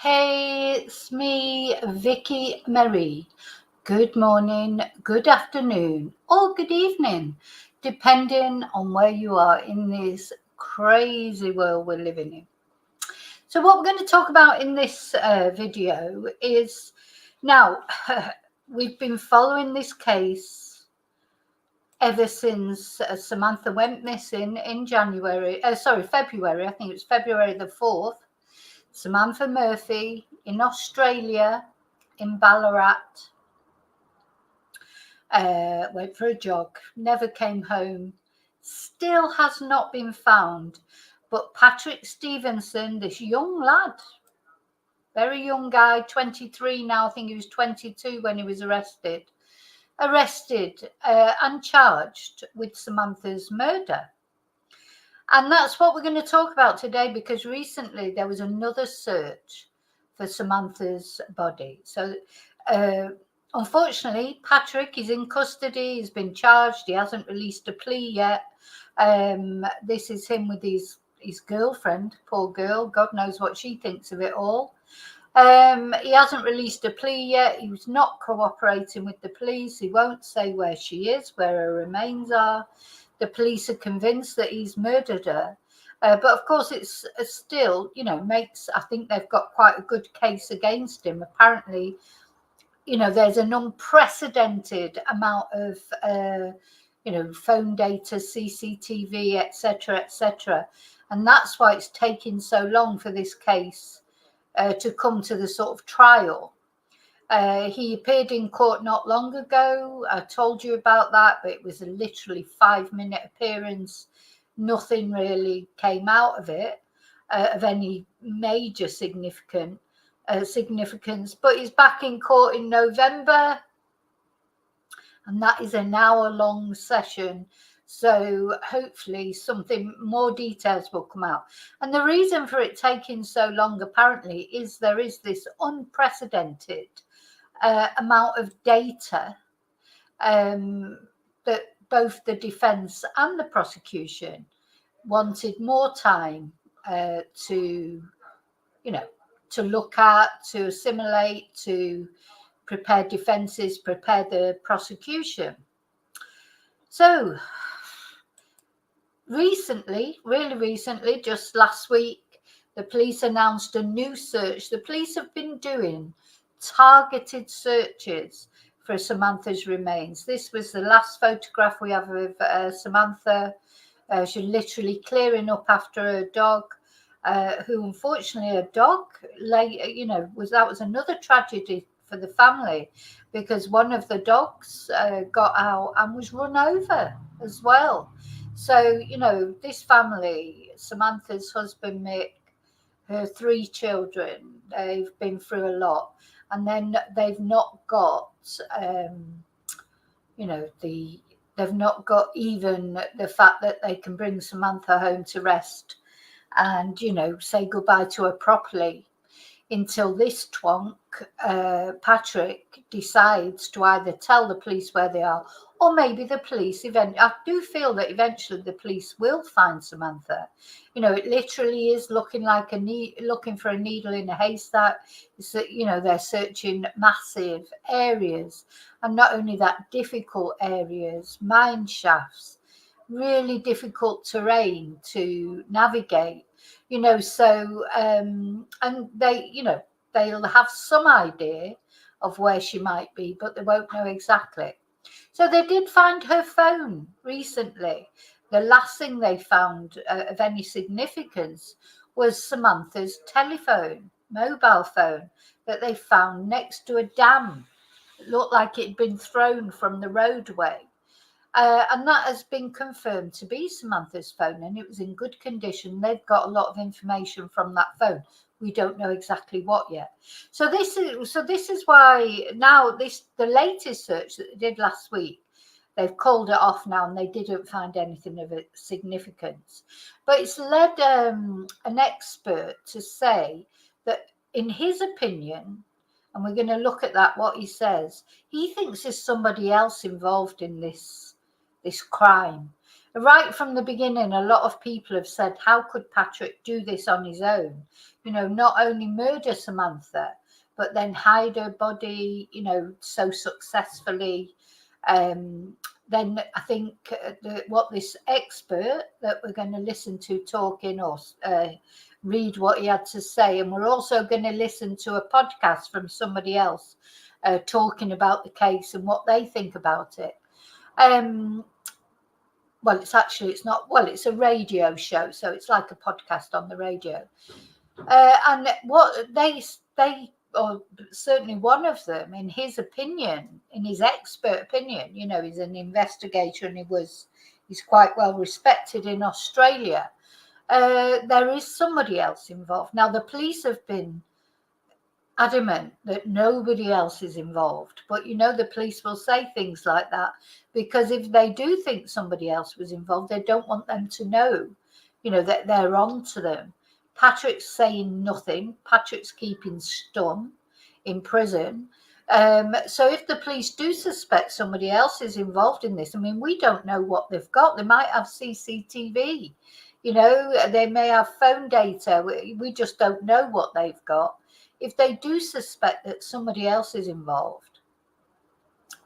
Hey, it's me, Vicki Marie. Good morning, good afternoon, or good evening, depending on where you are in this crazy world we're living in. So, what we're going to talk about in this video is now we've been following this case ever since Samantha went missing in February. I think it was February the 4th. Samantha Murphy in Australia, in Ballarat, went for a jog, never came home, still has not been found. But Patrick Stephenson, this young lad, very young guy, 23 now, I think he was 22 when he was arrested and charged with Samantha's murder. And that's what we're going to talk about today, because recently there was another search for Samantha's body. So unfortunately, Patrick is in custody. He's been charged. He hasn't released a plea yet. This is him with his girlfriend, poor girl. God knows what she thinks of it all. He hasn't released a plea yet. He was not cooperating with the police. He won't say where she is, where her remains are. The police are convinced that he's murdered her. But of course, it's still, I think they've got quite a good case against him. Apparently, there's an unprecedented amount of, phone data, CCTV, etc. And that's why it's taking so long for this case to come to the sort of trial. He appeared in court not long ago. I told you about that, but it was a literally 5-minute appearance. Nothing really came out of it of any major significance. But he's back in court in November, and that is an hour-long session. So hopefully something more details will come out. And the reason for it taking so long, apparently, is there is this unprecedented amount of data that both the defense and the prosecution wanted more time to look at, to assimilate, to prepare defenses, prepare the prosecution. So really recently, just last week, the police announced a new search. The police have been doing targeted searches for Samantha's remains. This was the last photograph we have of Samantha. She's literally clearing up after her dog, who unfortunately her dog, that was another tragedy for the family, because one of the dogs got out and was run over as well. So, this family, Samantha's husband, Mick, her 3 children, they've been through a lot. And then they've not got, they've not got even the fact that they can bring Samantha home to rest and, say goodbye to her properly, until this twonk, Patrick, decides to either tell the police where they are, or maybe the police I do feel that eventually the police will find Samantha. It literally is looking like looking for a needle in a haystack. It's that, they're searching massive areas, and not only that, difficult areas, mine shafts, really difficult terrain to navigate. So and they'll have some idea of where she might be, but they won't know exactly. So they did find her phone recently. The last thing they found of any significance was Samantha's mobile phone, that they found next to a dam. It looked like it had been thrown from the roadway. And that has been confirmed to be Samantha's phone, and it was in good condition. They've got a lot of information from that phone. We don't know exactly what yet. So this is why now the latest search that they did last week, they've called it off now, and they didn't find anything of significance. But it's led an expert to say that, in his opinion, and we're going to look at that, what he says, he thinks there's somebody else involved in this crime. right from the beginning, a lot of people have said, how could Patrick do this on his own? Not only murder Samantha, but then hide her body, so successfully. Then I think what this expert that we're going to listen to talking, or read what he had to say, and we're also going to listen to a podcast from somebody else talking about the case and what they think about it. Well, it's not, well, it's a radio show, so it's like a podcast on the radio. And what they, or certainly one of them, in his opinion, in his expert opinion, he's an investigator and he's quite well respected in Australia. There is somebody else involved. Now, the police have been adamant that nobody else is involved, but the police will say things like that because if they do think somebody else was involved, they don't want them to know, that they're on to them. Patrick's saying nothing. Patrick's keeping stum in prison. So if the police do suspect somebody else is involved in this, we don't know what they've got. They might have CCTV, they may have phone data. We just don't know what they've got. If they do suspect that somebody else is involved,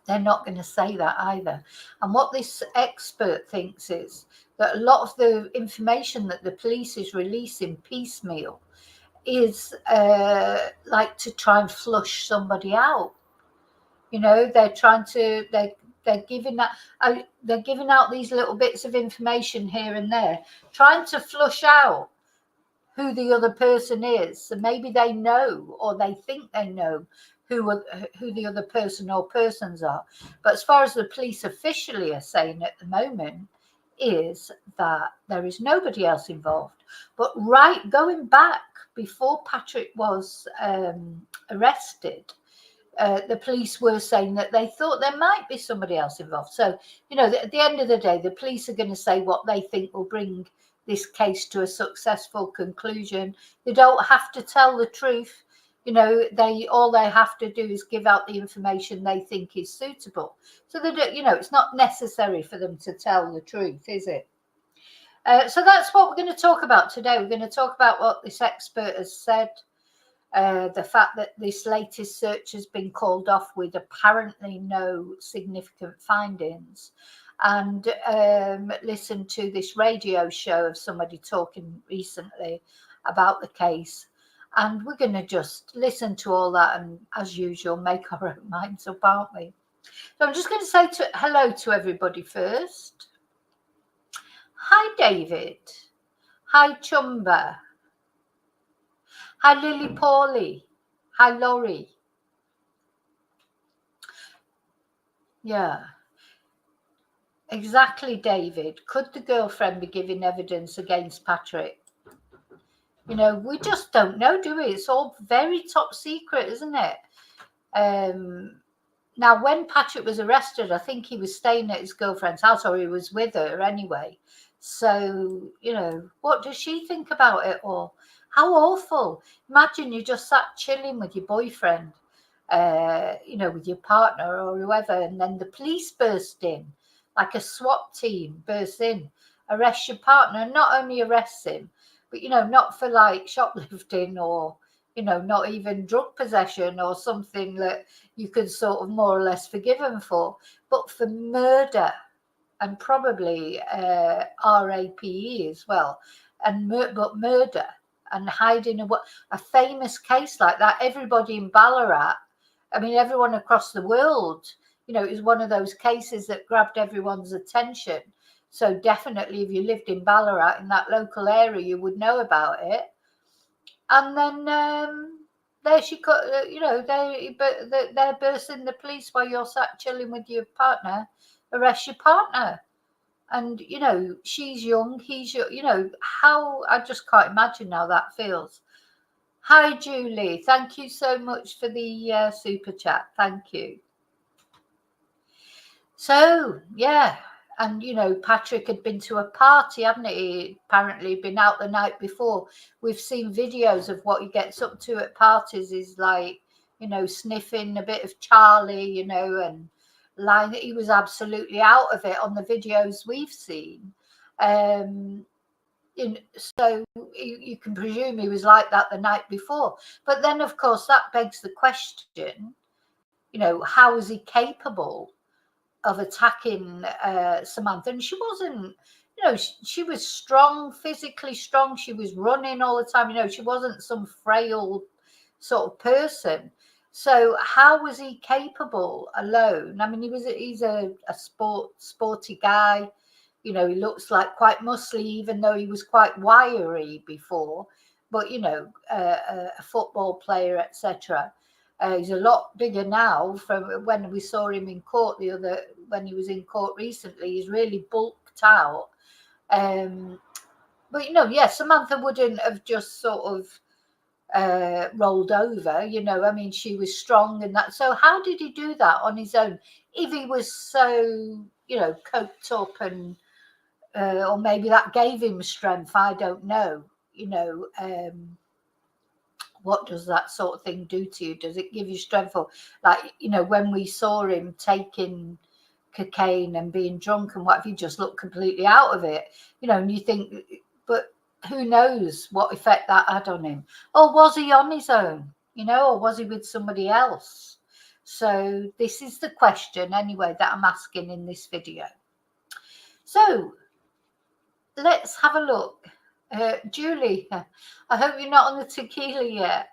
they're not going to say that either. And what this expert thinks is that a lot of the information that the police is releasing piecemeal is like to try and flush somebody out. They're trying to, they're giving out these little bits of information here and there, trying to flush out who the other person is. So maybe they know, or they think they know who the other person or persons are. But as far as the police officially are saying at the moment, is that there is nobody else involved. But going back before Patrick was arrested, the police were saying that they thought there might be somebody else involved. So, at the end of the day, the police are going to say what they think will bring this case to a successful conclusion. They don't have to tell the truth. All they have to do is give out the information they think is suitable. So that, it's not necessary for them to tell the truth, is it? So that's what we're going to talk about today. We're going to talk about what this expert has said, the fact that this latest search has been called off with apparently no significant findings, and listen to this radio show of somebody talking recently about the case. And we're going to just listen to all that and, as usual, make our own minds up, aren't we? So I'm just going to say hello to everybody first. Hi, David. Hi, Chumba. Hi, Lily Paulie. Hi, Laurie. Yeah. Exactly, David. Could the girlfriend be giving evidence against Patrick? We just don't know, do we? It's all very top secret, isn't it? Now, when Patrick was arrested, I think he was staying at his girlfriend's house, or he was with her anyway. So, what does she think about it all? How awful. Imagine you just sat chilling with your boyfriend, with your partner or whoever, and then the police burst in, like a SWAT team bursts in, arrests your partner, and not only arrests him, but, not for like shoplifting or, not even drug possession or something that you could sort of more or less forgive him for, but for murder, and probably RAPE as well, but murder and hiding a famous case like that. Everybody in Ballarat, everyone across the world, it was one of those cases that grabbed everyone's attention. So definitely, if you lived in Ballarat, in that local area, you would know about it. And then there she got, they're bursting the police while you're sat chilling with your partner, arrest your partner. And, she's young, he's young, how, I just can't imagine how that feels. Hi, Julie. Thank you so much for the super chat. Thank you. So, yeah. And, Patrick had been to a party, hadn't he? Apparently been out the night before. We've seen videos of what he gets up to at parties. Is like, sniffing a bit of Charlie, and lying. He was absolutely out of it on the videos we've seen. So you can presume he was like that the night before. But then, of course, that begs the question, how was he capable of attacking Samantha? And she wasn't, she was strong, physically strong. She was running all the time. She wasn't some frail sort of person. So how was he capable alone? I mean, he's a sporty guy. He looks like quite muscly, even though he was quite wiry before. But a football player, etc. He's a lot bigger now from when we saw him in court when he was in court recently. He's really bulked out. But Samantha wouldn't have just sort of rolled over. I mean, she was strong and that. So how did he do that on his own if he was so coked up and or maybe that gave him strength? I don't know. What does that sort of thing do to you? Does it give you strength? Or when we saw him taking cocaine and being drunk and what if he just looked completely out of it? And you think, but who knows what effect that had on him? Or was he on his own? Or was he with somebody else? So this is the question anyway that I'm asking in this video. So let's have a look. Julie, I hope you're not on the tequila yet.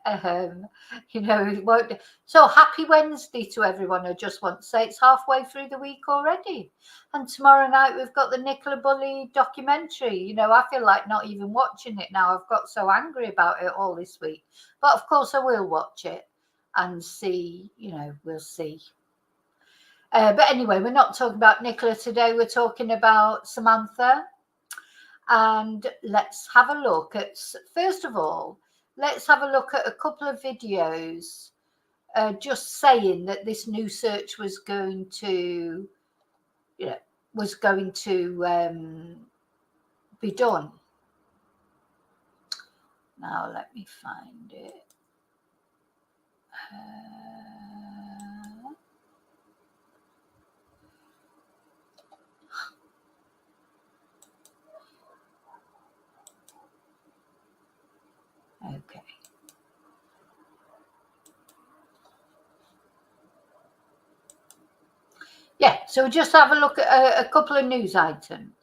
It won't. So happy Wednesday to everyone. I just want to say it's halfway through the week already. And tomorrow night we've got the Nicola Bulley documentary. I feel like not even watching it now. I've got so angry about it all this week. But of course I will watch it and see, we'll see. But anyway, we're not talking about Nicola today. We're talking about Samantha. And let's have a look at, first of all, let's have a look at a couple of videos just saying that this new search was going to, be done. Now let me find it. Okay. Yeah, so just have a look at a couple of news items.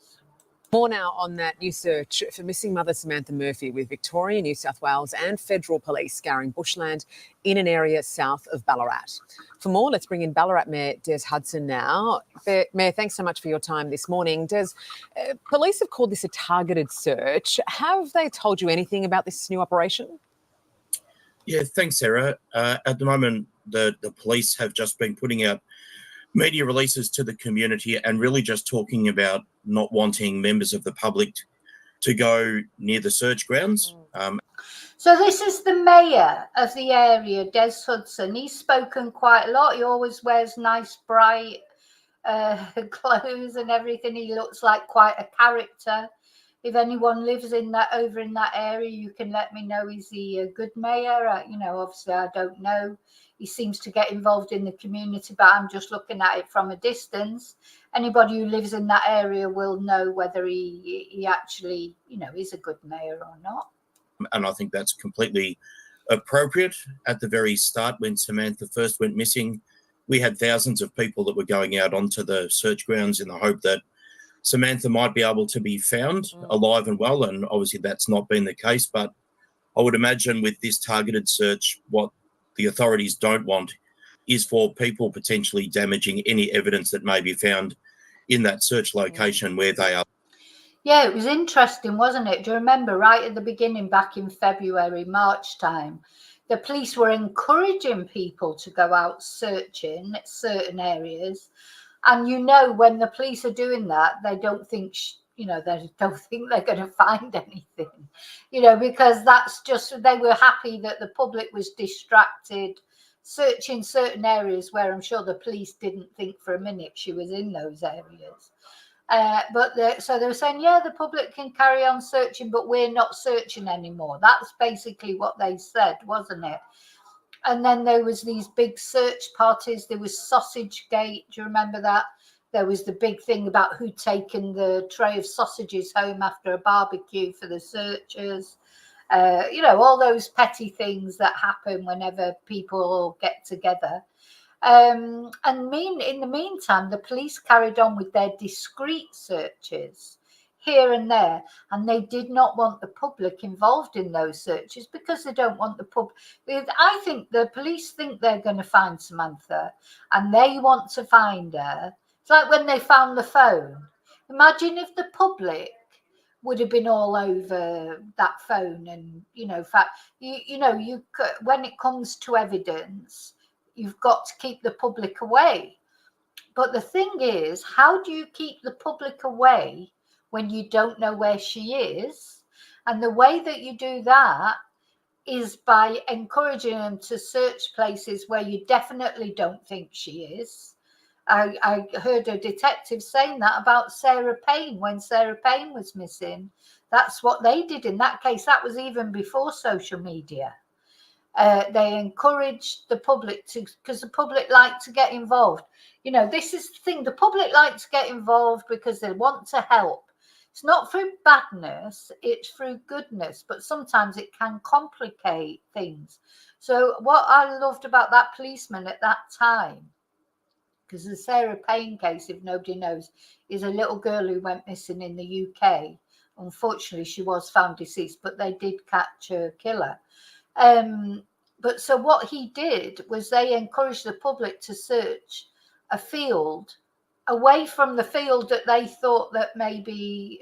More now on that new search for missing mother Samantha Murphy, with Victoria, New South Wales and federal police scouring bushland in an area south of Ballarat. For more, let's bring in Ballarat Mayor Des Hudson now. Mayor, thanks so much for your time this morning. Des, police have called this a targeted search. Have they told you anything about this new operation? Yeah, thanks, Sarah. At the moment, the police have just been putting out media releases to the community and really just talking about not wanting members of the public to go near the search grounds. So this is the mayor of the area, Des Hudson. He's spoken quite a lot. He always wears nice, bright clothes and everything. He looks like quite a character. If anyone lives over in that area, you can let me know. Is he a good mayor? Obviously I don't know. He seems to get involved in the community, but I'm just looking at it from a distance. Anybody who lives in that area will know whether he actually, is a good mayor or not. And I think that's completely appropriate. At the very start, when Samantha first went missing, we had thousands of people that were going out onto the search grounds in the hope that Samantha might be able to be found alive and well, and obviously that's not been the case. But I would imagine with this targeted search, what the authorities don't want is for people potentially damaging any evidence that may be found in that search location where they are. Yeah, it was interesting, wasn't it? Do you remember right at the beginning, back in February, March time, the police were encouraging people to go out searching at certain areas. And when the police are doing that, they don't think, they don't think they're going to find anything, because that's just, they were happy that the public was distracted, searching certain areas where I'm sure the police didn't think for a minute she was in those areas. So they were saying, yeah, the public can carry on searching, but we're not searching anymore. That's basically what they said, wasn't it? And then there was these big search parties. There was Sausage Gate. Do you remember that? there was the big thing about who'd taken the tray of sausages home after a barbecue for the searchers. All those petty things that happen whenever people get together. In the meantime, the police carried on with their discreet searches here and there, and they did not want the public involved in those searches because they don't want the public. I think the police think they're going to find Samantha, and they want to find her. It's like when they found the phone. Imagine if the public would have been all over that phone, and when it comes to evidence, you've got to keep the public away. But the thing is, how do you keep the public away when you don't know where she is? And the way that you do that is by encouraging them to search places where you definitely don't think she is. I heard a detective saying that about Sarah Payne when Sarah Payne was missing. That's what they did in that case. That was even before social media. They encouraged the public to, because the public like to get involved. This is the thing. The public like to get involved because they want to help. It's not through badness, it's through goodness, but sometimes it can complicate things. So what I loved about that policeman at that time, because the Sarah Payne case, if nobody knows, is a little girl who went missing in the UK. Unfortunately, she was found deceased, but they did catch her killer. But so what he did was they encouraged the public to search a field away from the field that they thought that maybe,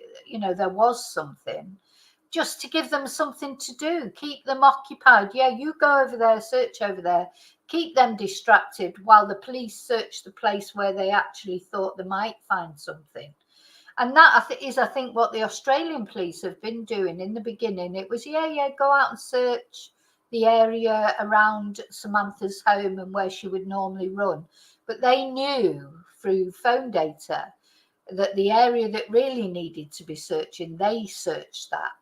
there was something, just to give them something to do, keep them occupied. Yeah, you go over there, search over there, keep them distracted while the police search the place where they actually thought they might find something. And that is, I think, what the Australian police have been doing in the beginning. It was, go out and search the area around Samantha's home and where she would normally run. But they knew through phone data that the area that really needed to be searching, they searched that.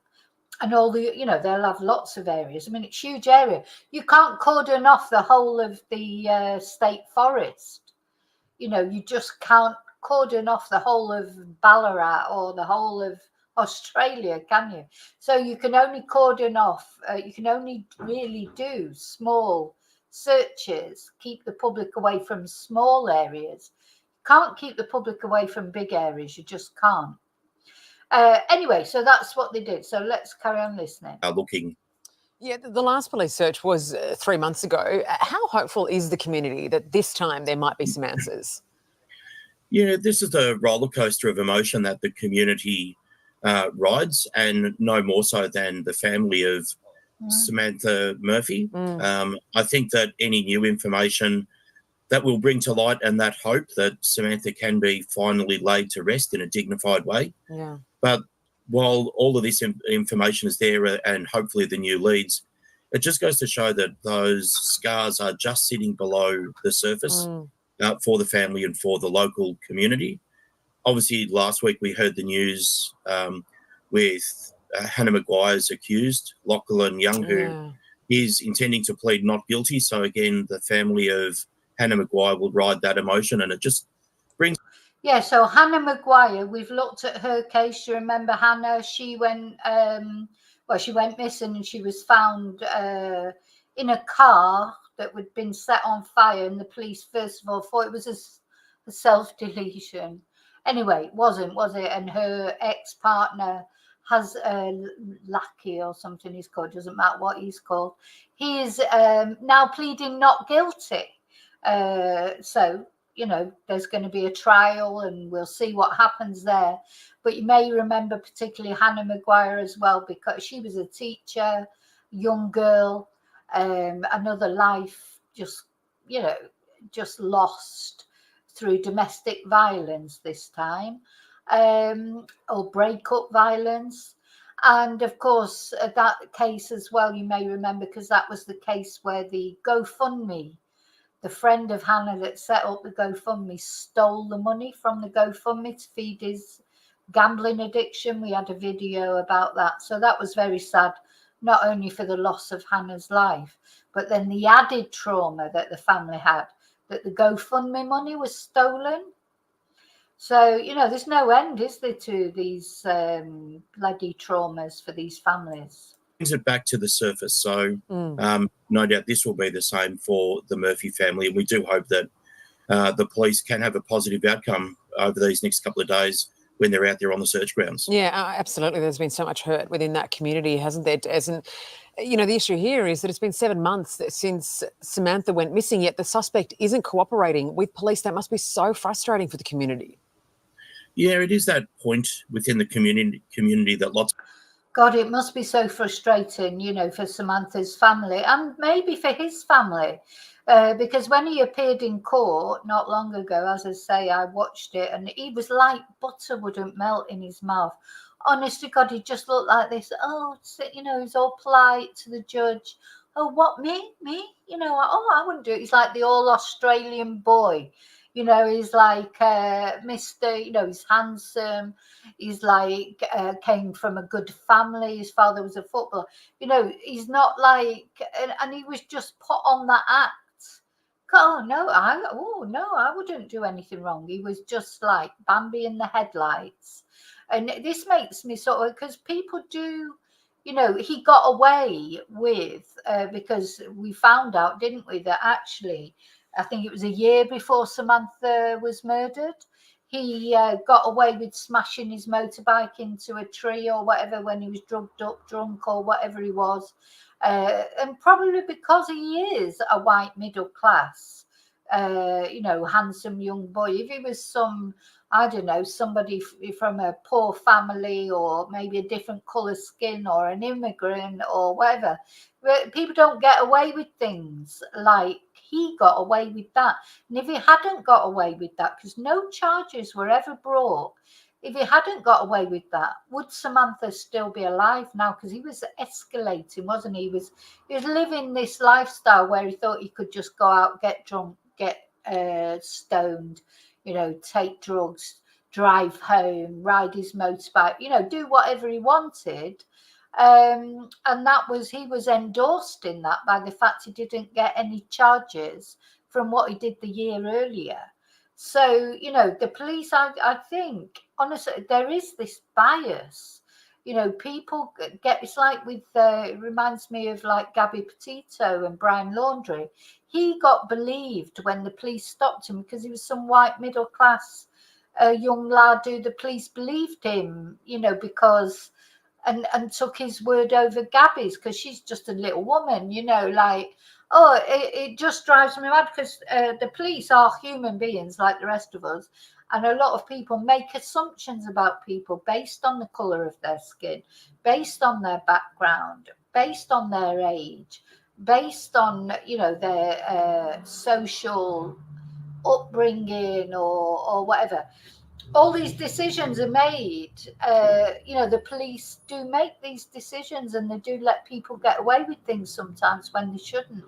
And all the, they'll have lots of areas. I mean, it's a huge area. You can't cordon off the whole of the state forest. You just can't cordon off the whole of Ballarat or the whole of Australia, can you? So you can only cordon off, you can only really do small searches, keep the public away from small areas. Can't keep the public away from big areas, you just can't. Anyway, so that's what they did. So let's carry on listening. Looking. Yeah, the last police search was 3 months ago. How hopeful is the community that this time there might be some answers? Yeah, this is the roller coaster of emotion that the community rides, and no more so than the family of Samantha Murphy. I think that any new information that will bring to light and that hope that Samantha can be finally laid to rest in a dignified way. Yeah. But while all of this information is there and hopefully the new leads, it just goes to show that those scars are just sitting below the surface for the family and for the local community. Obviously, last week we heard the news with Hannah Maguire's accused, Lachlan Young, who is intending to plead not guilty. So again, the family of Hannah Maguire will ride that emotion, and it just brings... Yeah, so Hannah Maguire, we've looked at her case. You remember Hannah? She went, she went missing, and she was found in a car that had been set on fire, and the police first of all thought it was a self-deletion. Anyway, it wasn't, was it? And her ex-partner has a lackey or something he's called, doesn't matter what he's called. He is now pleading not guilty. So, there's going to be a trial and we'll see what happens there. But you may remember particularly Hannah Maguire as well, because she was a teacher, young girl, another life just lost through domestic violence this time, or breakup violence. And of course, that case as well, you may remember, because that was the case where the GoFundMe, the friend of Hannah that set up the GoFundMe, stole the money from the GoFundMe to feed his gambling addiction. We had a video about that. So that was very sad, not only for the loss of Hannah's life, but then the added trauma that the family had, that the GoFundMe money was stolen. So, you know, there's no end, is there, to these bloody traumas for these families? Brings it back to the surface. So no doubt this will be the same for the Murphy family. And we do hope that the police can have a positive outcome over these next couple of days when they're out there on the search grounds. Yeah, absolutely. There's been so much hurt within that community, hasn't there? You know, the issue here is that it's been 7 months since Samantha went missing, yet the suspect isn't cooperating with police. That must be so frustrating for the community. Yeah, it is that point within the community that lots. God, it must be so frustrating, you know, for Samantha's family and maybe for his family. Because when he appeared in court not long ago, as I say, I watched it and he was like butter wouldn't melt in his mouth. Honest to God, he just looked like this. Oh, you know, he's all polite to the judge. Oh, what, me? You know, oh, I wouldn't do it. He's like the all Australian boy. You know, he's like Mr. You know, he's handsome. He's like came from a good family. His father was a footballer. You know, he's not like, and he was just put on that act. Oh no, I wouldn't do anything wrong. He was just like Bambi in the headlights, and this makes me sort of, because people do. You know, he got away with because we found out, didn't we, that actually, I think it was a year before Samantha was murdered, he got away with smashing his motorbike into a tree or whatever when he was drugged up, drunk or whatever he was. And probably because he is a white middle class, you know, handsome young boy. If he was some, I don't know, somebody from a poor family or maybe a different colour skin or an immigrant or whatever, but people don't get away with things like he got away with that. And if he hadn't got away with that, because no charges were ever brought, if he hadn't got away with that, would Samantha still be alive now? Because he was escalating, wasn't he? He was living this lifestyle where he thought he could just go out, get drunk, get stoned, you know, take drugs, drive home, ride his motorbike, you know, do whatever he wanted. And he was endorsed in that by the fact he didn't get any charges from what he did the year earlier. So, you know, the police, I think, honestly, there is this bias. You know, people get, it's like with, it reminds me of like Gabby Petito and Brian Laundrie. He got believed when the police stopped him because he was some white middle class young lad who the police believed him, you know, because, and took his word over Gabby's because she's just a little woman, you know, like, oh, it just drives me mad because the police are human beings like the rest of us. And a lot of people make assumptions about people based on the colour of their skin, based on their background, based on their age, based on, you know, their social upbringing or whatever. All these decisions are made. You know, the police do make these decisions and they do let people get away with things sometimes when they shouldn't.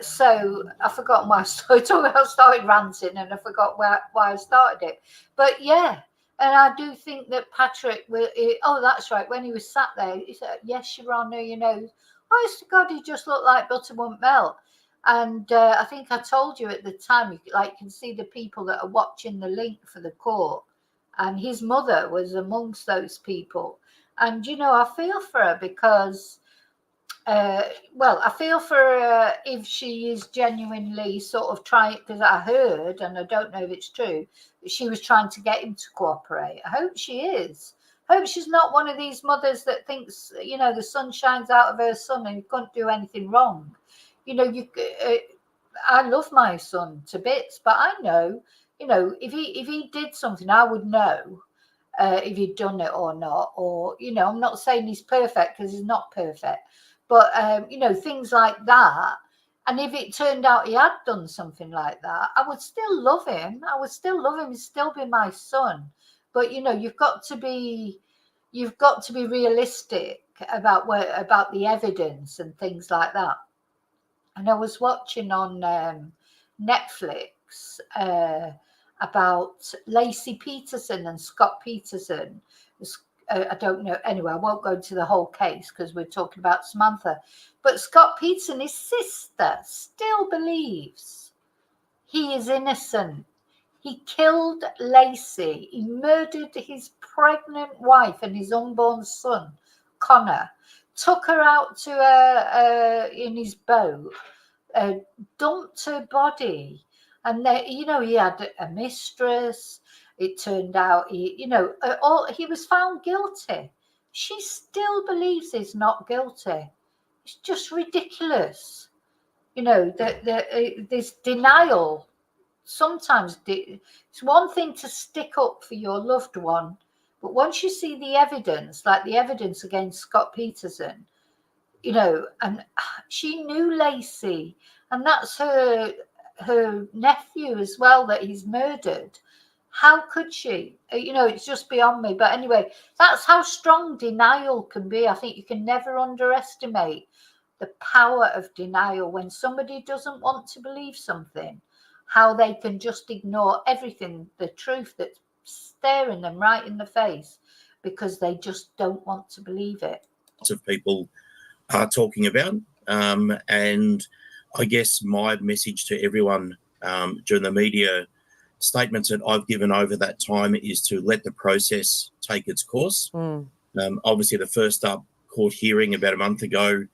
So I've forgotten why I started talking. I started ranting and I forgot why I started it. But yeah, and I do think that Patrick will. Oh, that's right. When he was sat there, he said, "Yes, Your Honour." You know, honest to God, he just looked like butter won't melt. And I think I told you at the time, you can see the people that are watching the link for the court, and his mother was amongst those people. And you know, I feel for her because. Well, I feel for her if she is genuinely sort of trying, because I heard, and I don't know if it's true, that she was trying to get him to cooperate. I hope she is. I hope she's not one of these mothers that thinks, you know, the sun shines out of her son and you couldn't do anything wrong. You know, I love my son to bits, but I know, you know, if he did something, I would know if he'd done it or not. Or, you know, I'm not saying he's perfect because he's not perfect. But, you know, things like that. And if it turned out he had done something like that, I would still love him. I would still love him. He'd still be my son. But, you know, you've got to be realistic about the evidence and things like that. And I was watching on Netflix about Lacey Peterson and Scott Peterson. I don't know. Anyway, I won't go into the whole case because we're talking about Samantha. But Scott Peterson, his sister, still believes he is innocent. He killed Lacey. He murdered his pregnant wife and his unborn son, Connor. Took her out to in his boat, dumped her body, and he had a mistress. It turned out he was found guilty. She still believes he's not guilty. It's just ridiculous. This denial. Sometimes it's one thing to stick up for your loved one, but once you see the evidence, like the evidence against Scott Peterson, and she knew Lacey, and that's her nephew as well that he's murdered. How could she? It's just beyond me. But anyway, that's how strong denial can be. I think you can never underestimate the power of denial. When somebody doesn't want to believe something, how they can just ignore everything, the truth that's staring them right in the face, because they just don't want to believe it. Lots of people are talking about, and I guess my message to everyone during the media statements that I've given over that time is to let the process take its course. Obviously, the first up court hearing about a month ago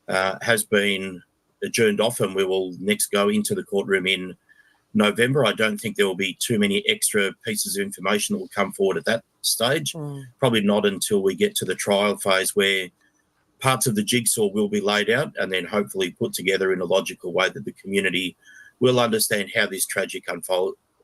has been adjourned off, and we will next go into the courtroom in November. I don't think there will be too many extra pieces of information that will come forward at that stage. Probably not until we get to the trial phase, where parts of the jigsaw will be laid out and then hopefully put together in a logical way that the community will understand how this tragic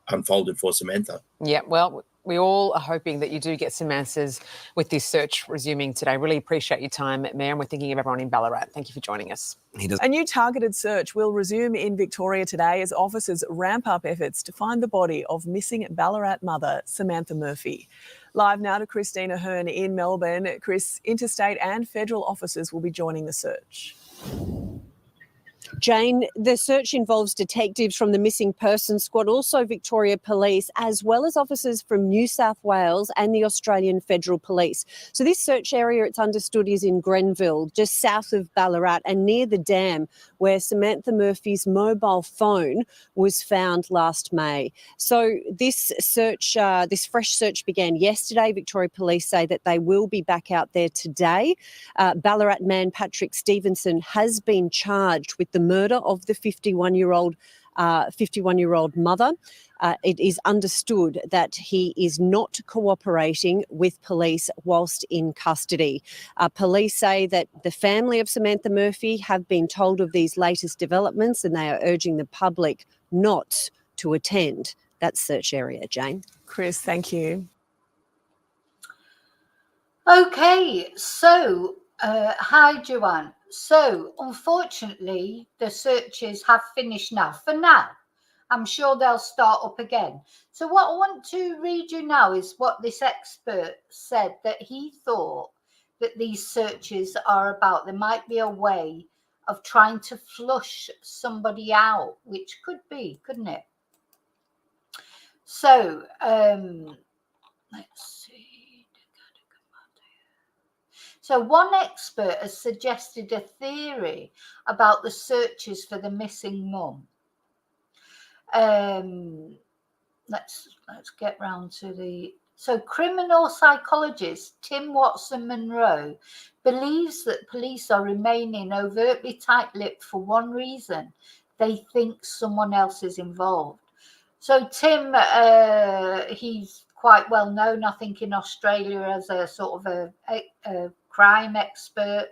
unfolded for Samantha. Yeah, well, we all are hoping that you do get some answers with this search resuming today. Really appreciate your time, Mayor, and we're thinking of everyone in Ballarat. Thank you for joining us. A new targeted search will resume in Victoria today as officers ramp up efforts to find the body of missing Ballarat mother Samantha Murphy. Live now to Christina Hearn in Melbourne. Chris, interstate and federal officers will be joining the search. Jane, the search involves detectives from the Missing Persons Squad, also Victoria Police, as well as officers from New South Wales and the Australian Federal Police. So this search area, it's understood, is in Grenville, just south of Ballarat and near the dam where Samantha Murphy's mobile phone was found last May. So this search, this fresh search began yesterday. Victoria Police say that they will be back out there today. Ballarat man Patrick Stephenson has been charged with the murder of the 51-year-old mother. It is understood that he is not cooperating with police whilst in custody. Police say that the family of Samantha Murphy have been told of these latest developments, and they are urging the public not to attend that search area. Jane. Chris, thank you. Okay, so hi, Joanne. So, unfortunately, the searches have finished now. For now, I'm sure they'll start up again. So what I want to read you now is what this expert said, that he thought that these searches are about. There might be a way of trying to flush somebody out, which could be, couldn't it? So, let's see. So one expert has suggested a theory about the searches for the missing mum. Let's get round to the... So criminal psychologist Tim Watson-Monroe believes that police are remaining overtly tight-lipped for one reason. They think someone else is involved. So Tim, he's quite well known, I think, in Australia as a sort of a crime expert.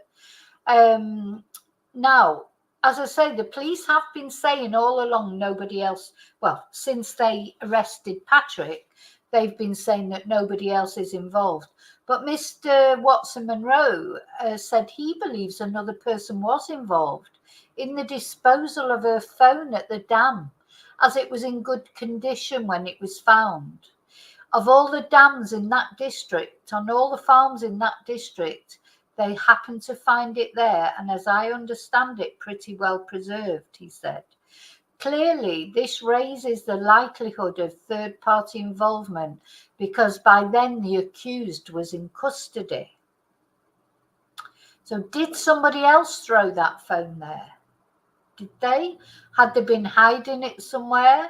Now, as I say, the police have been saying all along nobody else, well, since they arrested Patrick, they've been saying that nobody else is involved. But Mr. Watson-Monroe said he believes another person was involved in the disposal of her phone at the dam, as it was in good condition when it was found. Of all the dams in that district, on all the farms in that district, they happened to find it there, and as I understand it, pretty well preserved, he said. Clearly, this raises the likelihood of third-party involvement, because by then the accused was in custody. So did somebody else throw that phone there? Did they? Had they been hiding it somewhere?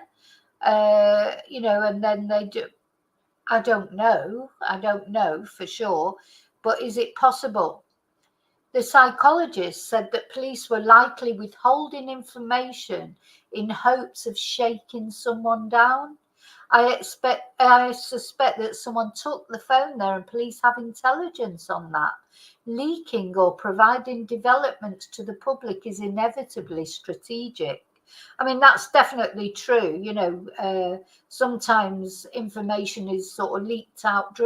and then they do. I don't know for sure, but is it possible? The psychologist said that police were likely withholding information in hopes of shaking someone down. I suspect that someone took the phone there, and police have intelligence on that. Leaking or providing development to the public is inevitably strategic. I mean, that's definitely true. Sometimes information is sort of leaked out.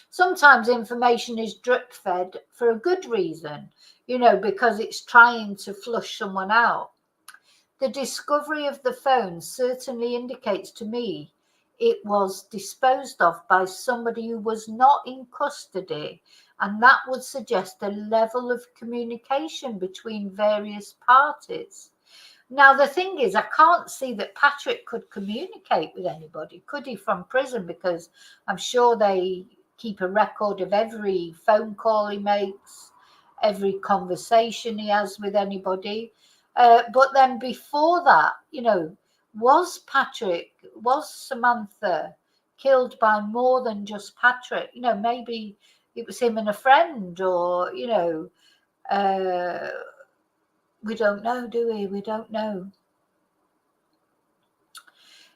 Sometimes information is drip fed for a good reason, because it's trying to flush someone out. The discovery of the phone certainly indicates to me it was disposed of by somebody who was not in custody, and that would suggest a level of communication between various parties. Now, the thing is, I can't see that Patrick could communicate with anybody, could he, from prison? Because I'm sure they keep a record of every phone call he makes, every conversation he has with anybody. But then before that, was Samantha killed by more than just Patrick? Maybe it was him and a friend, or, we don't know, do we? We don't know.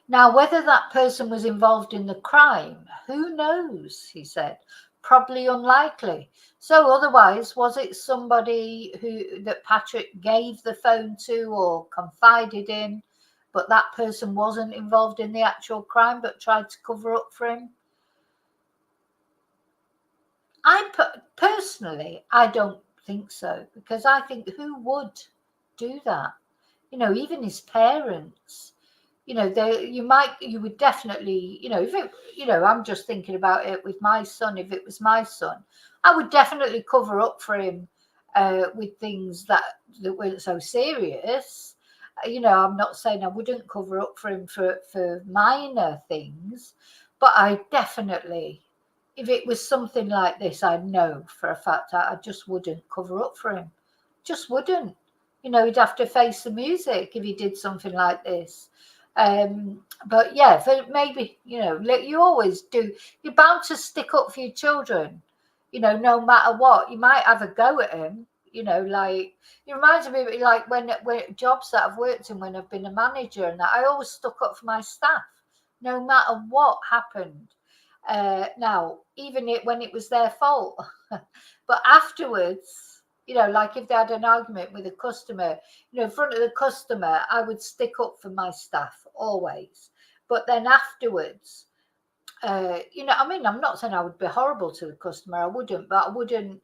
Now, whether that person was involved in the crime, who knows, he said. Probably unlikely. So otherwise, was it somebody that Patrick gave the phone to or confided in, but that person wasn't involved in the actual crime but tried to cover up for him? Personally, I don't think so, because I think who would do that? Even his parents. You would definitely, if it, I'm just thinking about it with my son. If it was my son, I would definitely cover up for him with things that weren't so serious. I'm not saying I wouldn't cover up for him for minor things, but I definitely, if it was something like this, I know for a fact I just wouldn't cover up for him. Just wouldn't. He'd have to face the music if he did something like this. But yeah, maybe, you always do. You're bound to stick up for your children, no matter what. You might have a go at him, like, it reminds me of like when jobs that I've worked in when I've been a manager, and that I always stuck up for my staff, no matter what happened. Now, even when it was their fault, but afterwards, like if they had an argument with a customer, in front of the customer, I would stick up for my staff always. But then afterwards, I'm not saying I would be horrible to the customer. I wouldn't, but I wouldn't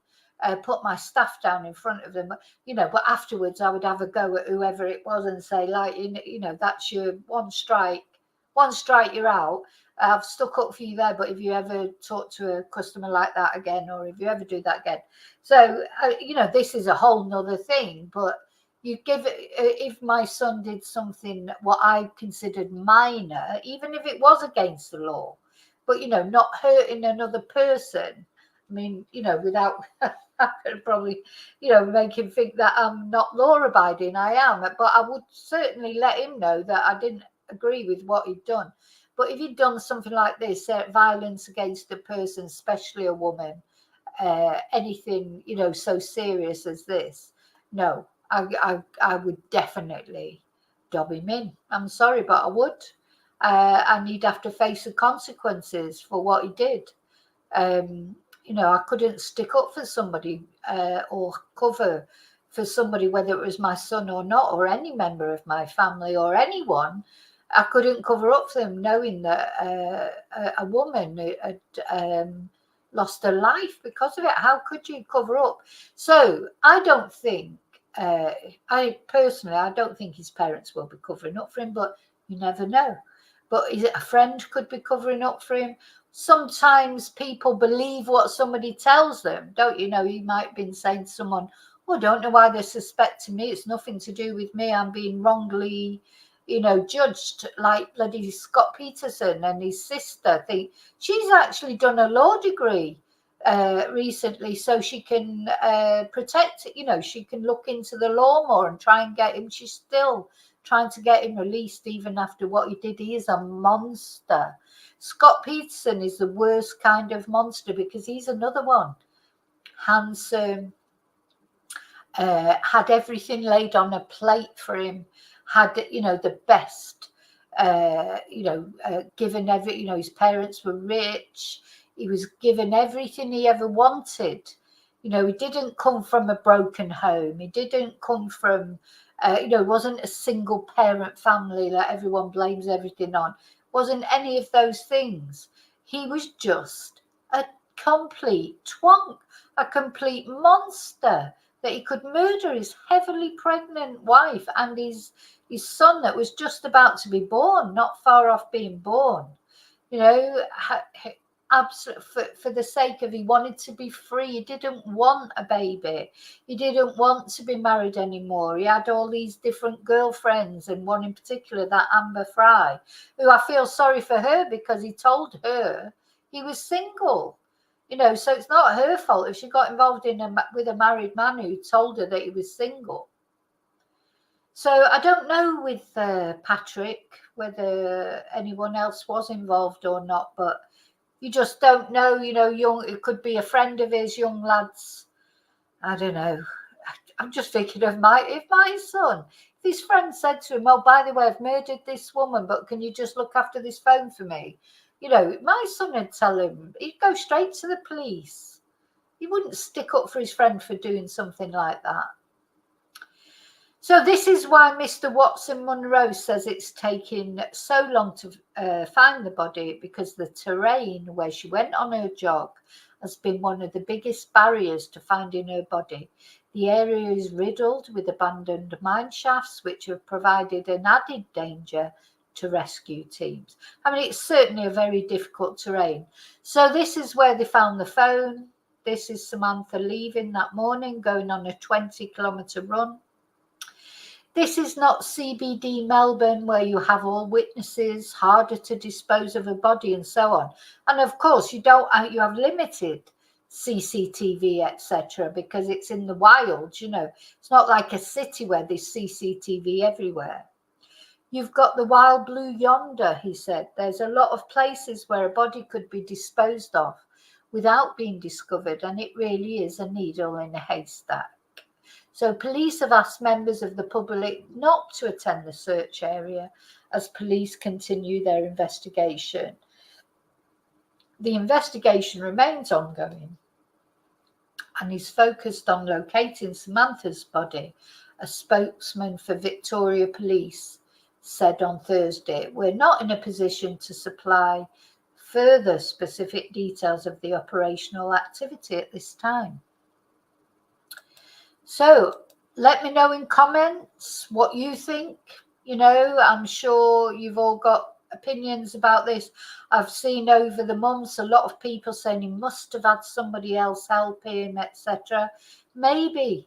put my staff down in front of them. But afterwards, I would have a go at whoever it was and say, like, that's your one strike, you're out. I've stuck up for you there, but if you ever talk to a customer like that again, or if you ever do that again, so this is a whole nother thing. But you give it, if my son did something what I considered minor, even if it was against the law, but not hurting another person. I mean, without I could probably, make him think that I'm not law abiding. I am, but I would certainly let him know that I didn't agree with what he'd done. But if he'd done something like this, violence against a person, especially a woman, anything, so serious as this, no, I would definitely dob him in. I'm sorry, but I would. And he'd have to face the consequences for what he did. I couldn't stick up for somebody or cover for somebody, whether it was my son or not, or any member of my family or anyone. I couldn't cover up for them, knowing that a woman had lost her life because of it. How could you cover up? So I don't think, I don't think his parents will be covering up for him, but you never know. But is it a friend could be covering up for him? Sometimes people believe what somebody tells them, don't you? You might have been saying to someone, I don't know why they're suspecting me. It's nothing to do with me. I'm being wrongly, judged, like bloody Scott Peterson and his sister. Think she's actually done a law degree recently, so she can protect, she can look into the law more and try and get him. She's still trying to get him released even after what he did. He is a monster. Scott Peterson is the worst kind of monster because he's another one. Handsome, had everything laid on a plate for him, had, the best, given his parents were rich. He was given everything he ever wanted. He didn't come from a broken home. He didn't come from, it wasn't a single parent family that everyone blames everything on. It wasn't any of those things. He was just a complete twonk, a complete monster, that he could murder his heavily pregnant wife and his son that was just about to be born, not far off being born. Absolutely, for the sake of, he wanted to be free. He didn't want a baby. He didn't want to be married anymore. He had all these different girlfriends, and one in particular, that Amber Fry, who I feel sorry for her because he told her he was single. So it's not her fault if she got involved with a married man who told her that he was single. So I don't know with Patrick whether anyone else was involved or not, but you just don't know. It could be a friend of his, young lads. I don't know. I'm just thinking of my son. If his friend said to him, "Oh, by the way, I've murdered this woman, but can you just look after this phone for me?" My son would tell him, he'd go straight to the police. He wouldn't stick up for his friend for doing something like that. So this is why Mr. Watson Munro says it's taking so long to find the body, because the terrain where she went on her jog has been one of the biggest barriers to finding her body. The area is riddled with abandoned mine shafts, which have provided an added danger to rescue teams. I mean, it's certainly a very difficult terrain. So this is where they found the phone. This is Samantha leaving that morning, going on a 20-kilometre run. This is not CBD Melbourne, where you have all witnesses, harder to dispose of a body and so on. And of course, you have limited CCTV, etc., because it's in the wilds. It's not like a city where there's CCTV everywhere. You've got the wild blue yonder, he said. There's a lot of places where a body could be disposed of without being discovered, and it really is a needle in a haystack. So police have asked members of the public not to attend the search area as police continue their investigation. The investigation remains ongoing and is focused on locating Samantha's body, a spokesman for Victoria Police said on Thursday. We're not in a position to supply further specific details of the operational activity at this time. So let me know in comments what you think. I'm sure you've all got opinions about this. I've seen over the months a lot of people saying he must have had somebody else help him, etc. Maybe.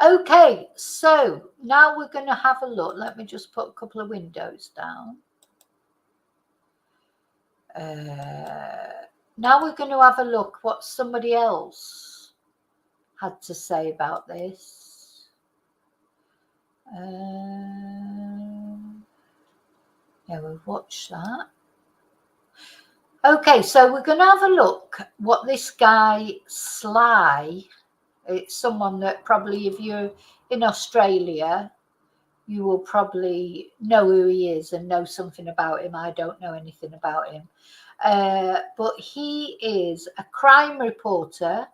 Okay, so now we're going to have a look. Let me just put a couple of windows down. Now we're going to have a look what somebody else had to say about this. Yeah, we've watched that. Okay, so we're going to have a look what this guy Sly, it's someone that probably, if you're in Australia, you will probably know who he is and know something about him. I don't know anything about him. But he is a crime reporter,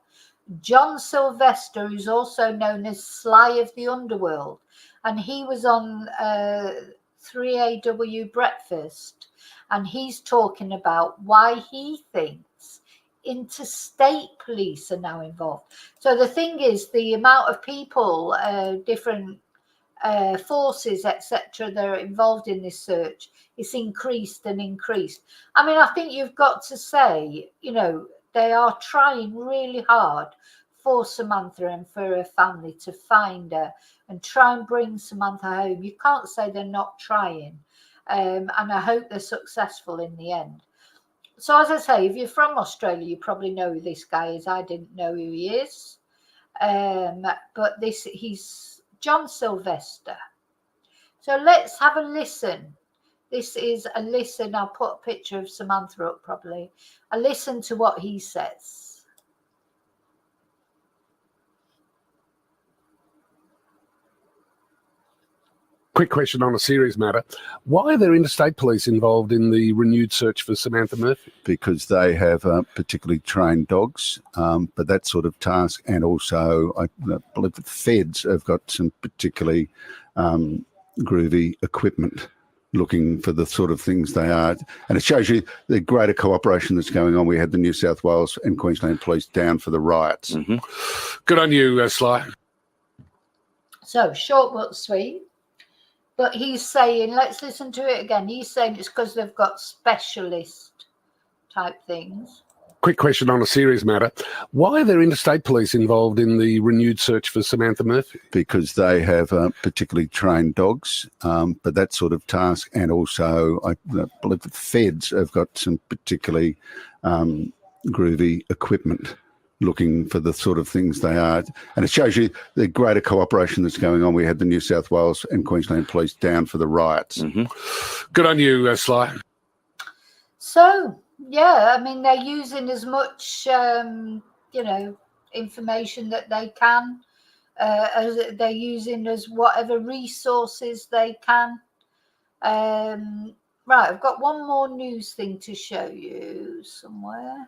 John Sylvester, who's also known as Sly of the Underworld. And he was on 3AW Breakfast, and he's talking about why he thinks interstate police are now involved. So the thing is, the amount of people, different forces, etc., that are involved in this search, it's increased and increased. I mean, I think you've got to say, they are trying really hard for Samantha and for her family to find her and try and bring Samantha home. You can't say they're not trying. And I hope they're successful in the end. So as I say, if you're from Australia, you probably know who this guy is. I didn't know who he is. But he's John Sylvester. So let's have a listen. This is a listen. I'll put a picture of Samantha up probably. A listen to what he says. Quick question on a serious matter. Why are there interstate police involved in the renewed search for Samantha Murphy? Because they have particularly trained dogs, but that sort of task, and also I believe the feds have got some particularly groovy equipment looking for the sort of things they are. And it shows you the greater cooperation that's going on. We had the New South Wales and Queensland police down for the riots. Mm-hmm. Good on you, Sly. So short but sweet. But he's saying, let's listen to it again. He's saying it's because they've got specialist type things. Quick question on a serious matter. Why are there interstate police involved in the renewed search for Samantha Murphy? Because they have particularly trained dogs, but that sort of task, and also I believe the feds have got some particularly groovy equipment looking for the sort of things they are. And it shows you the greater cooperation that's going on. We had the New South Wales and Queensland police down for the riots. Mm-hmm. Good on you, Sly. So, yeah, I mean, they're using as much, information that they can, as they're using as whatever resources they can. Right, I've got one more news thing to show you somewhere.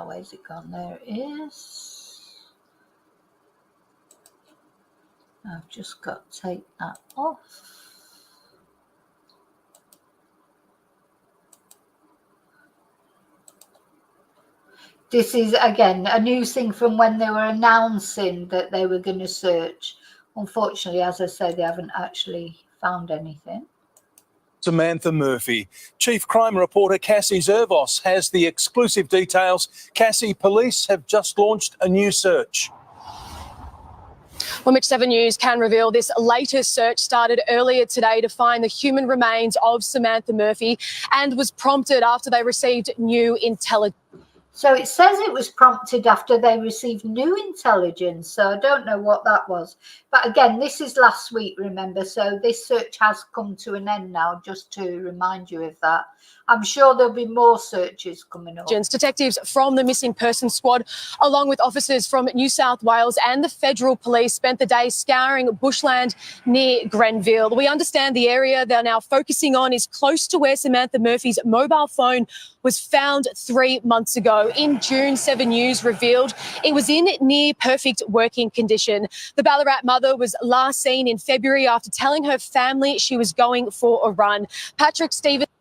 Where's it gone? There it is. I've just got to take that off. This is, again, a news thing from when they were announcing that they were going to search. Unfortunately, as I say, they haven't actually found anything. Samantha Murphy. Chief Crime Reporter Cassie Zervos has the exclusive details. Cassie, police have just launched a new search. Well, Mitch, 7 News can reveal this latest search started earlier today to find the human remains of Samantha Murphy and was prompted after they received new intelligence. So it says it was prompted after they received new intelligence. So I don't know what that was. But again, this is last week, remember. So this search has come to an end now, just to remind you of that. I'm sure there'll be more searches coming up. Detectives from the Missing Persons Squad, along with officers from New South Wales and the Federal Police, spent the day scouring bushland near Grenville. We understand the area they're now focusing on is close to where Samantha Murphy's mobile phone was found 3 months ago. In June, 7 News revealed it was in near perfect working condition. The Ballarat mother was last seen in February after telling her family she was going for a run. Patrick Stephenson.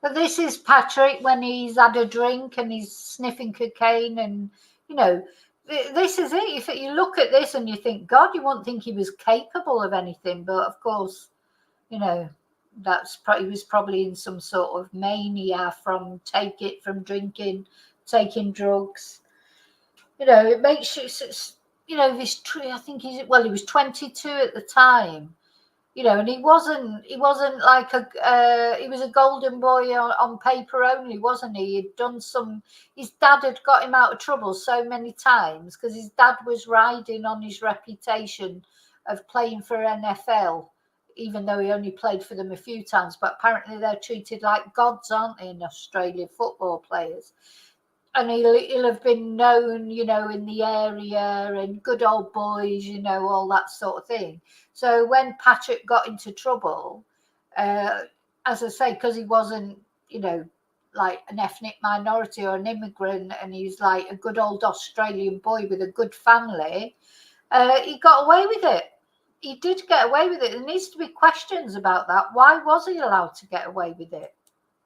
But this is Patrick when he's had a drink and he's sniffing cocaine, and, this is it. If you look at this and you think, God, you wouldn't think he was capable of anything. But, of course, he was probably in some sort of mania from drinking, taking drugs. It makes you, I think he was 22 at the time. And he wasn't like he was a golden boy on paper only, wasn't he? He'd done his dad had got him out of trouble so many times because his dad was riding on his reputation of playing for NFL, even though he only played for them a few times. But apparently they're treated like gods, aren't they, in Australia, football players? And he'll have been known, in the area, and good old boys, all that sort of thing. So when Patrick got into trouble, as I say, because he wasn't, like an ethnic minority or an immigrant, and he's like a good old Australian boy with a good family, he got away with it. He did get away with it. There needs to be questions about that. Why was he allowed to get away with it?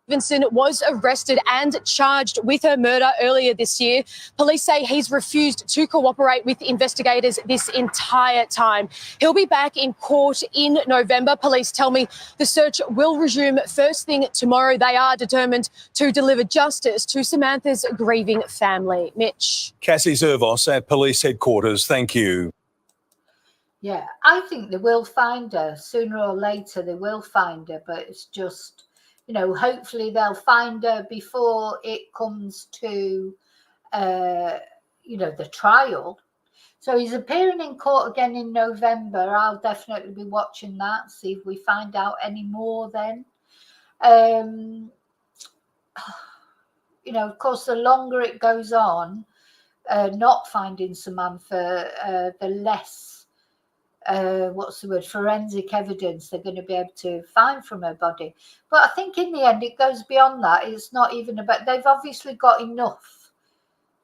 Stephenson was arrested and charged with her murder earlier this year. Police say he's refused to cooperate with investigators this entire time. He'll be back in court in November. Police tell me the search will resume first thing tomorrow. They are determined to deliver justice to Samantha's grieving family. Mitch. Cassie Zervos at police headquarters. Thank you. Yeah, I think they will find her. Sooner or later they will find her, but it's just... you know, hopefully they'll find her before it comes to, you know, the trial. So he's appearing in court again in November. I'll definitely be watching that, see if we find out any more then. You know, of course, the longer it goes on, not finding Samantha, the less, what's the word, forensic evidence they're going to be able to find from her body. But I think in the end, it goes beyond that. It's not even about, they've obviously got enough.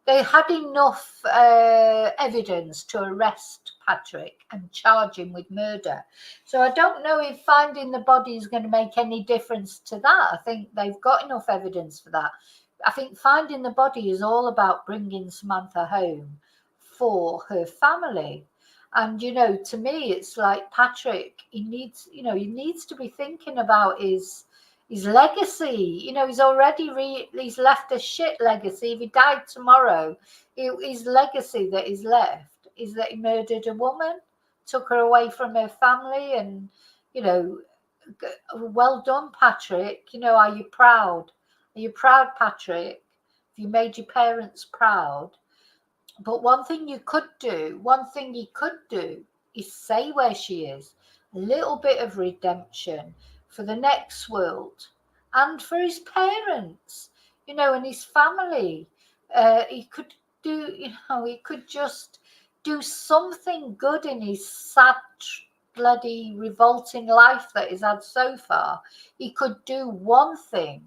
They had enough evidence to arrest Patrick and charge him with murder. So I don't know if finding the body is going to make any difference to that. I think they've got enough evidence for that. I think finding the body is all about bringing Samantha home for her family. And, you know, to me, it's like Patrick, he needs, you know, he needs to be thinking about his legacy. You know, he's already he's left a shit legacy. If he died tomorrow, his legacy that is left is that he murdered a woman, took her away from her family, and, you know, well done, Patrick. You know, are you proud? Are you proud, Patrick? Have you made your parents proud? But one thing he could do is say where she is. A little bit of redemption for the next world and for his parents, you know, and his family. He could do, you know, he could just do something good in his sad, bloody, revolting life that he's had so far. He could do one thing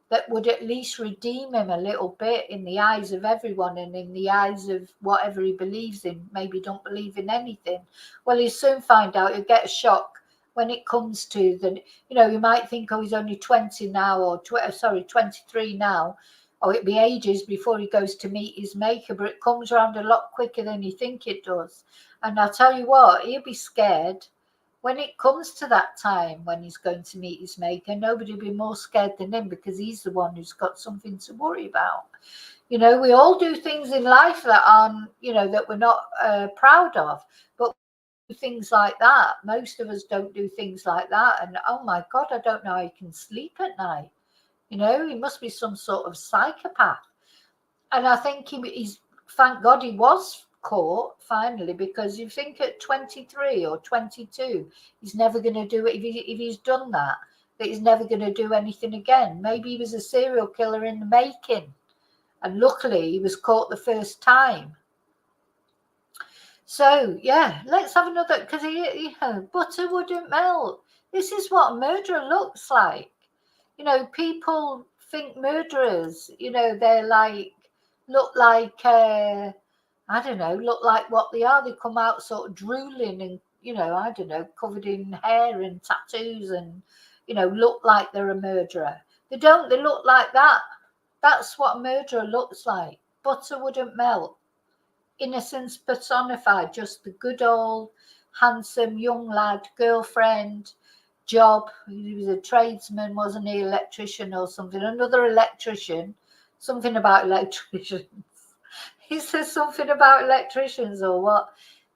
that would at least redeem him a little bit in the eyes of everyone and in the eyes of whatever he believes in. Maybe don't believe in anything. Well, he'll soon find out. He'll get a shock when it comes to the, you know, you might think, oh, he's only 20 now, or 23 now, or it'll be ages before he goes to meet his maker, but it comes around a lot quicker than you think it does. And I'll tell you what, he'll be scared. When it comes to that time when he's going to meet his maker, nobody will be more scared than him, because he's the one who's got something to worry about. You know, we all do things in life that aren't, you know, that we're not proud of, but things like that. Most of us don't do things like that. And oh my God, I don't know how he can sleep at night. You know, he must be some sort of psychopath. And I think he's, thank God he was caught finally, because you think at 23 or 22 he's never going to do it. If he's done that he's never going to do anything again. Maybe he was a serial killer in the making, and luckily he was caught the first time. So yeah, let's have another, because you know, butter wouldn't melt. This is what a murderer looks like. You know, people think murderers, you know, they're like, look like I don't know, look like what they are. They come out sort of drooling and, you know, I don't know, covered in hair and tattoos and, you know, look like they're a murderer. They don't, they look like that. That's what a murderer looks like. Butter wouldn't melt. Innocence personified, just the good old, handsome young lad, girlfriend, job. He was a tradesman, wasn't he? Electrician or something. Another electrician, something about electricians. He says something about electricians or what,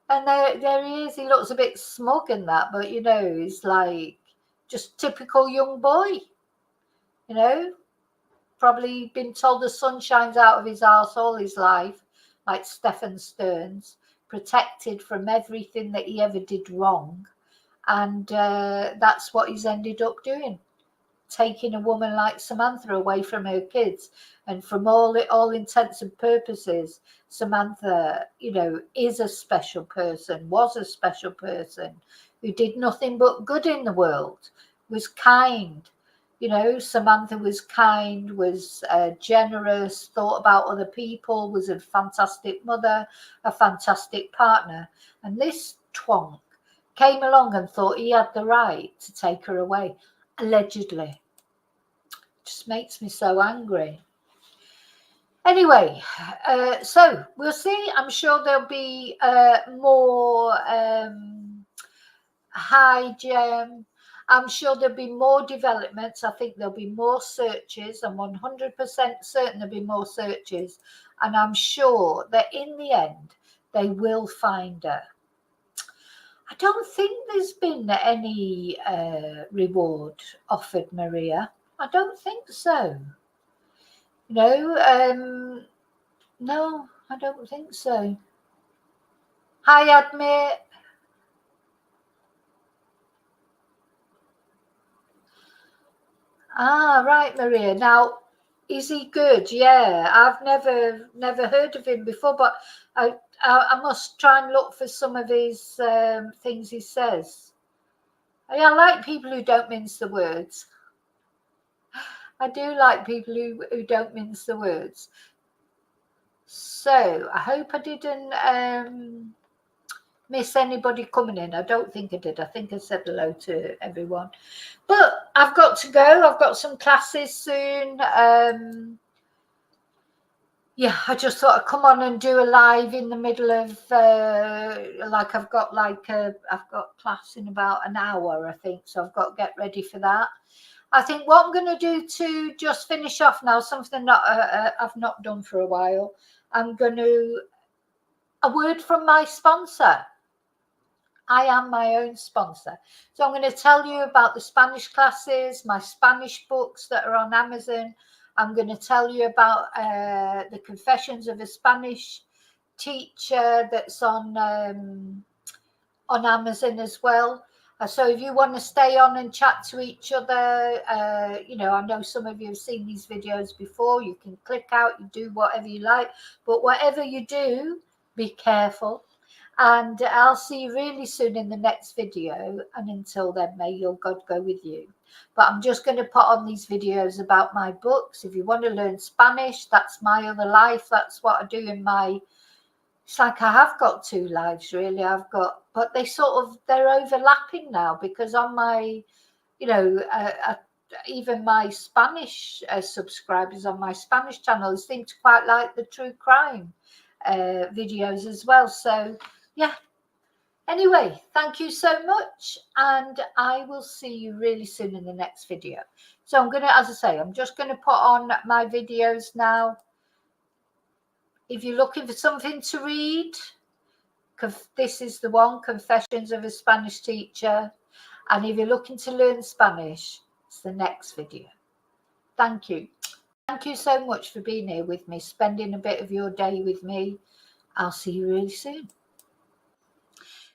and there he is. He looks a bit smug in that, but you know, he's like just typical young boy. You know, probably been told the sun shines out of his arse all his life, like Stephenson, protected from everything that he ever did wrong, and that's what he's ended up doing. Taking a woman like Samantha away from her kids. And from all intents and purposes, Samantha, you know, is a special person, was a special person who did nothing but good in the world, was kind. You know, Samantha was kind, was generous, thought about other people, was a fantastic mother, a fantastic partner. And this twonk came along and thought he had the right to take her away, allegedly. Just makes me so angry. Anyway, so we'll see. I'm sure there'll be more I'm sure there'll be more developments. I think there'll be more searches. I'm 100% certain there'll be more searches. And I'm sure that in the end, they will find her. I don't think there's been any reward offered Maria. I don't think so. No, no, I don't think so. Hi, Admit. Ah, right, Maria. Now, is he good? Yeah, I've never heard of him before, but I must try and look for some of his things he says. I like people who don't mince the words. I do like people who don't mince the words. So I hope I didn't miss anybody coming in. I don't think I did. I think I said hello to everyone. But I've got to go. I've got some classes soon. Yeah, I just thought I'd come on and do a live in the middle of like I've got class in about an hour, I think. So I've got to get ready for that. I think what I'm going to do to just finish off now, something that I've not done for a while. I'm going to a word from my sponsor. I am my own sponsor. So I'm going to tell you about the Spanish classes, my Spanish books that are on Amazon. I'm going to tell you about the Confessions of a Spanish Teacher that's on Amazon as well. So if you want to stay on and chat to each other, you know, I know some of you have seen these videos before. You can click out, you do whatever you like. But whatever you do, be careful. And I'll see you really soon in the next video. And until then, may your God go with you. But I'm just going to put on these videos about my books. If you want to learn Spanish, that's my other life. That's what I do in my... It's like I have got two lives, really. But they're overlapping now because on my, you know, even my Spanish subscribers on my Spanish channel seem to quite like the true crime videos as well. So, yeah. Anyway, thank you so much. And I will see you really soon in the next video. So I'm going to, as I say, I'm just going to put on my videos now. If you're looking for something to read, this is the one, Confessions of a Spanish Teacher. And if you're looking to learn Spanish, it's the next video. Thank you. Thank you so much for being here with me, spending a bit of your day with me. I'll see you really soon.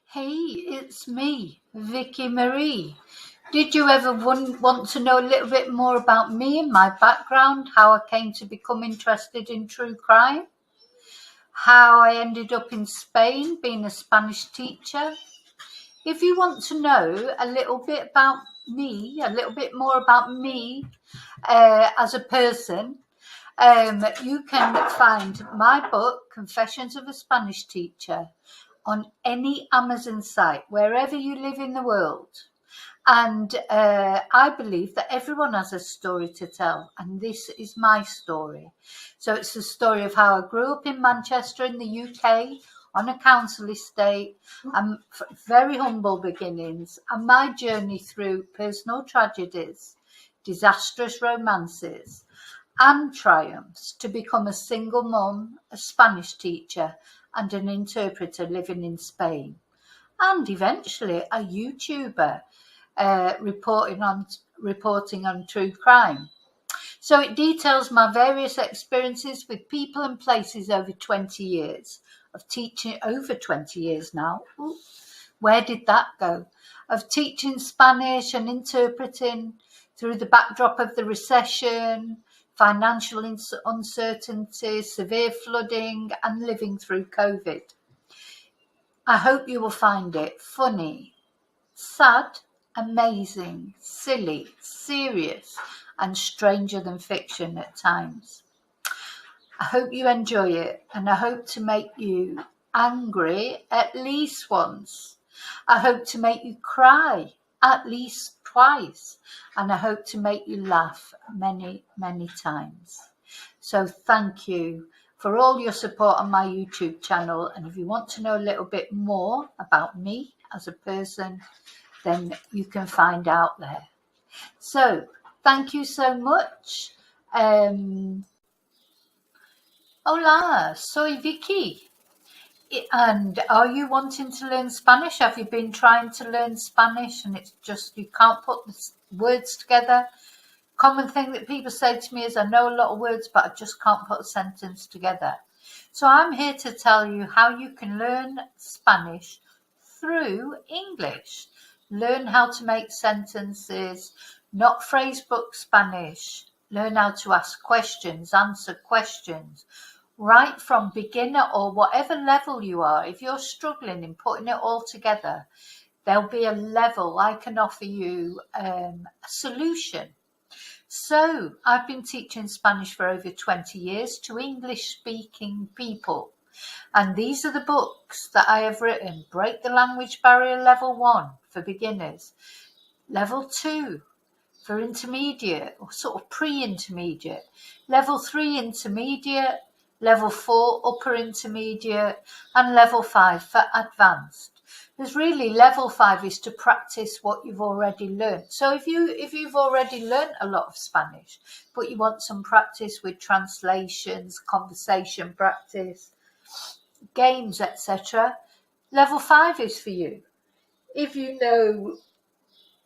Hey, it's me, Vicki Marie. Did you ever want to know a little bit more about me and my background, how I came to become interested in true crime? How I ended up in Spain being a Spanish teacher. If you want to know a little bit about me, a little bit more about me as a person, you can find my book, Confessions of a Spanish Teacher, on any Amazon site, wherever you live in the world. And I believe that everyone has a story to tell, and this is my story. So it's the story of how I grew up in Manchester in the UK on a council estate, and very humble beginnings, and my journey through personal tragedies, disastrous romances, and triumphs to become a single mum, a Spanish teacher, and an interpreter living in Spain, and eventually a YouTuber. Reporting on true crime. So it details my various experiences with people and places over 20 years of teaching, over 20 years now. Ooh, where did that go? Of teaching Spanish and interpreting through the backdrop of the recession, financial uncertainty, severe flooding, and living through COVID. I hope you will find it funny, sad, amazing, silly, serious, and stranger than fiction at times. I hope you enjoy it, and I hope to make you angry at least once. I hope to make you cry at least twice, and I hope to make you laugh many, many times. So thank you for all your support on my YouTube channel, and if you want to know a little bit more about me as a person, then you can find out there. So thank you so much. Hola, soy Vicki. And are you wanting to learn Spanish? Have you been trying to learn Spanish and it's just you can't put the words together? Common thing that people say to me is, I know a lot of words, but I just can't put a sentence together. So I'm here to tell you how you can learn Spanish through English. Learn how to make sentences, not phrasebook Spanish. Learn how to ask questions, answer questions. Right from beginner or whatever level you are, if you're struggling in putting it all together, there'll be a level I can offer you a solution. So I've been teaching Spanish for over 20 years to English-speaking people. And these are the books that I have written. Break the Language Barrier Level 1 for beginners. Level 2 for intermediate or sort of pre-intermediate. Level 3 intermediate. Level 4 upper intermediate. And level 5 for advanced. There's really level 5 is to practice what you've already learned. So if you've already learned a lot of Spanish, but you want some practice with translations, conversation practice, games, etc., level 5 is for you. If you know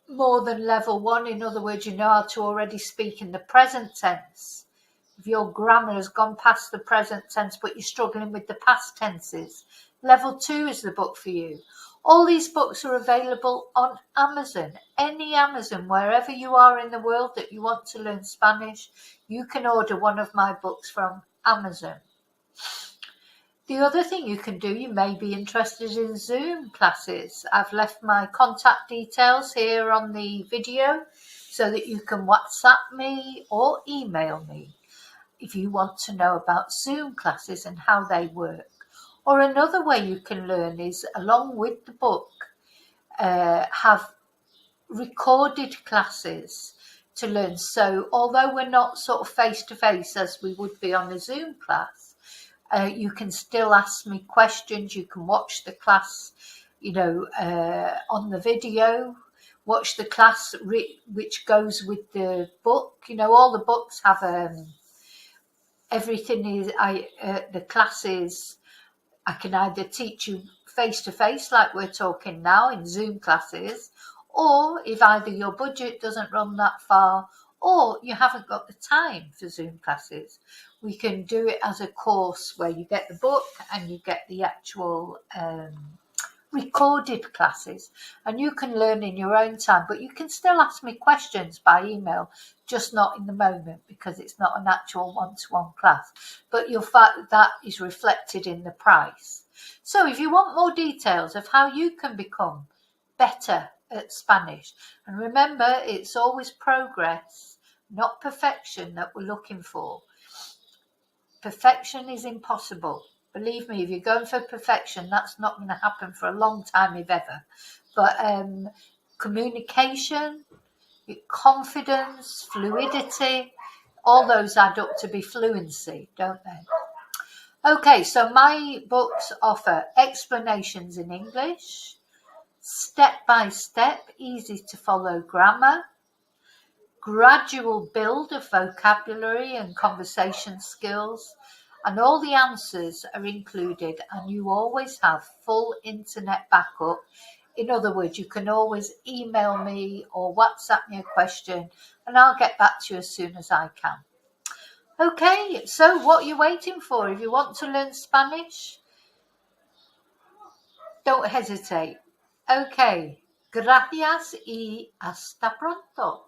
more than level 1, in other words, you know how to already speak in the present tense, if your grammar has gone past the present tense but you're struggling with the past tenses, level 2 is the book for you. All these books are available on Amazon. Any Amazon, wherever you are in the world that you want to learn Spanish, you can order one of my books from Amazon. The other thing you can do, you may be interested in Zoom classes. I've left my contact details here on the video so that you can WhatsApp me or email me if you want to know about Zoom classes and how they work. Or another way you can learn is, along with the book, have recorded classes to learn. So although we're not sort of face-to-face as we would be on a Zoom class, you can still ask me questions. You can watch the class, on the video, watch the class which goes with the book. All the books have everything is, the classes, I can either teach you face-to-face like we're talking now in Zoom classes, or if either your budget doesn't run that far or you haven't got the time for Zoom classes, we can do it as a course where you get the book and you get the actual recorded classes, and you can learn in your own time, but you can still ask me questions by email, just not in the moment because it's not an actual one-to-one class, but you'll find that is reflected in the price. So if you want more details of how you can become better at Spanish, and remember, it's always progress, not perfection that we're looking for. Perfection is impossible. Believe me, if you're going for perfection, that's not going to happen for a long time, if ever. But communication, confidence, fluidity, all those add up to be fluency, don't they? Okay, so my books offer explanations in English, step-by-step, easy-to-follow grammar, gradual build of vocabulary and conversation skills, and all the answers are included, and you always have full internet backup. In other words, you can always email me or WhatsApp me a question and I'll get back to you as soon as I can. Okay, so what are you waiting for? If you want to learn Spanish, don't hesitate. Okay, gracias y hasta pronto.